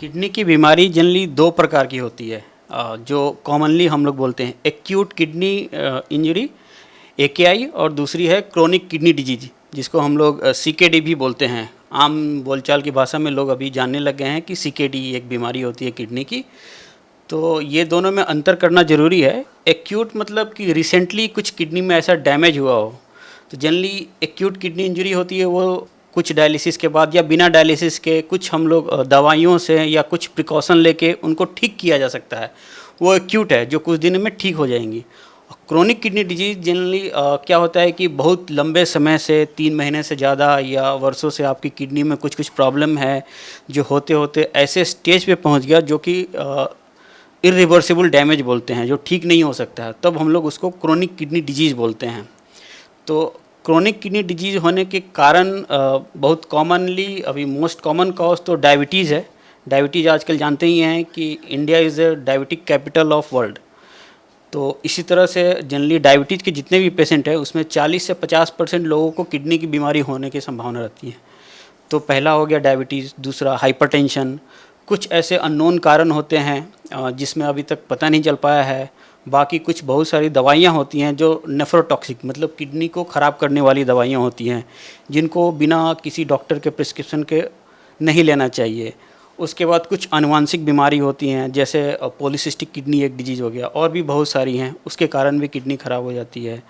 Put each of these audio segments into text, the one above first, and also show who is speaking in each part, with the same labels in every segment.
Speaker 1: Kidney की बीमारी generally दो प्रकार की होती है, जो कॉमनली हम लोग बोलते हैं एक्यूट किडनी इंजरी AKI, और दूसरी है क्रोनिक किडनी डिजीज जिसको हम लोग CKD भी बोलते हैं। आम बोलचाल की भाषा में लोग अभी जानने लग गए हैं कि CKD एक बीमारी होती है किडनी की। तो ये दोनों में अंतर करना ज़रूरी है। एक्यूट मतलब कि रिसेंटली कुछ किडनी में ऐसा डैमेज हुआ हो, तो जनरली एक्यूट किडनी इंजरी होती है वो कुछ डायलिसिस के बाद या बिना डायलिसिस के कुछ हम लोग दवाइयों से या कुछ प्रिकॉशन लेके उनको ठीक किया जा सकता है। वो एक्यूट है जो कुछ दिनों में ठीक हो जाएंगी। क्रोनिक किडनी डिजीज जनरली क्या होता है कि बहुत लंबे समय से 3 महीने से ज़्यादा या वर्षों से आपकी किडनी में कुछ प्रॉब्लम है, जो होते होते ऐसे स्टेज पे पहुंच गया जो कि इरिवर्सिबल डैमेज बोलते हैं, जो ठीक नहीं हो सकता है, तब हम लोग उसको क्रोनिक किडनी डिजीज़ बोलते हैं। तो क्रोनिक किडनी डिजीज़ होने के कारण बहुत कॉमनली अभी मोस्ट कॉमन कॉज तो डायबिटीज़ है। डायबिटीज़ आजकल जानते ही हैं कि India is a diabetic capital of world. तो इसी तरह से जनरली डायबिटीज़ के जितने भी पेशेंट हैं उसमें 40 से 50% लोगों को किडनी की बीमारी होने की संभावना रहती है। तो पहला हो गया डायबिटीज़, दूसरा हाइपरटेंशन, कुछ ऐसे अननोन कारण होते हैं जिसमें अभी तक पता नहीं चल पाया है। बाकी कुछ बहुत सारी दवाइयाँ होती हैं जो नेफ्रोटॉक्सिक मतलब किडनी को ख़राब करने वाली दवाइयाँ होती हैं, जिनको बिना किसी डॉक्टर के प्रिस्क्रिप्शन के नहीं लेना चाहिए। उसके बाद कुछ आनुवांशिक बीमारी होती हैं, जैसे पॉलीसिस्टिक किडनी एक डिजीज़ हो गया, और भी बहुत सारी हैं, उसके कारण भी किडनी ख़राब हो जाती है।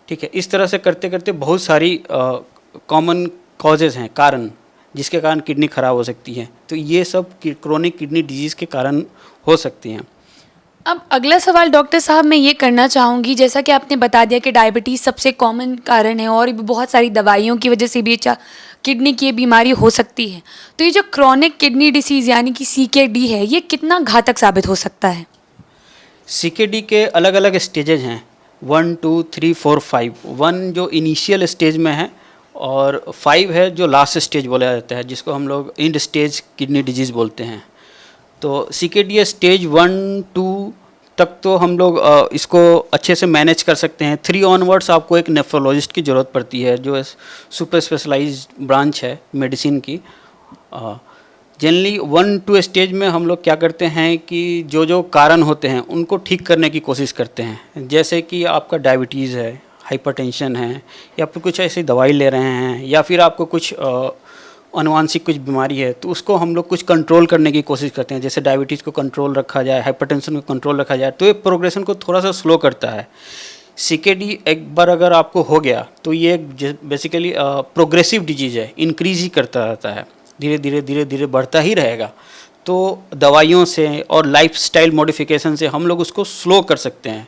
Speaker 1: ठीक है, इस तरह से करते करते बहुत सारी कॉमन कॉजेज़ हैं, कारण जिसके कारण किडनी ख़राब हो सकती है। तो ये सब क्रोनिक किडनी डिजीज़ के कारण हो सकती हैं।
Speaker 2: अब अगला सवाल डॉक्टर साहब मैं ये करना चाहूँगी, जैसा कि आपने बता दिया कि डायबिटीज़ सबसे कॉमन कारण है और भी बहुत सारी दवाइयों की वजह से भी किडनी की ये बीमारी हो सकती है। तो ये जो क्रोनिक किडनी डिसीज़ यानी कि CKD है, ये कितना घातक साबित हो सकता है?
Speaker 1: CKD के अलग अलग स्टेजेज हैं, 1, 2, 3, 4, 5। 1 जो इनिशियल स्टेज में है और 5 है जो लास्ट स्टेज बोला जाता है, जिसको हम लोग एंड स्टेज किडनी डिजीज़ बोलते हैं। तो CKD स्टेज 1, 2 तक तो हम लोग इसको अच्छे से मैनेज कर सकते हैं। 3 ऑनवर्ड्स आपको एक नेफ्रोलॉजिस्ट की ज़रूरत पड़ती है, जो सुपर स्पेशलाइज्ड ब्रांच है मेडिसिन की। जनरली 1, 2 स्टेज में हम लोग क्या करते हैं कि जो जो कारण होते हैं उनको ठीक करने की कोशिश करते हैं। जैसे कि आपका डायबिटीज़ है, हाइपरटेंशन है, या फिर कुछ ऐसी दवाई ले रहे हैं, या फिर आपको कुछ आनुवांशिक कुछ बीमारी है, तो उसको हम लोग कुछ कंट्रोल करने की कोशिश करते हैं। जैसे डायबिटीज़ को कंट्रोल रखा जाए, हाइपरटेंशन को कंट्रोल रखा जाए, तो ये प्रोग्रेशन को थोड़ा सा स्लो करता है। CKD एक बार अगर आपको हो गया तो ये बेसिकली प्रोग्रेसिव डिजीज़ है, इंक्रीज ही करता रहता है, धीरे धीरे धीरे धीरे बढ़ता ही रहेगा। तो दवाइयों से और लाइफस्टाइल मॉडिफिकेशन से हम लोग उसको स्लो कर सकते हैं।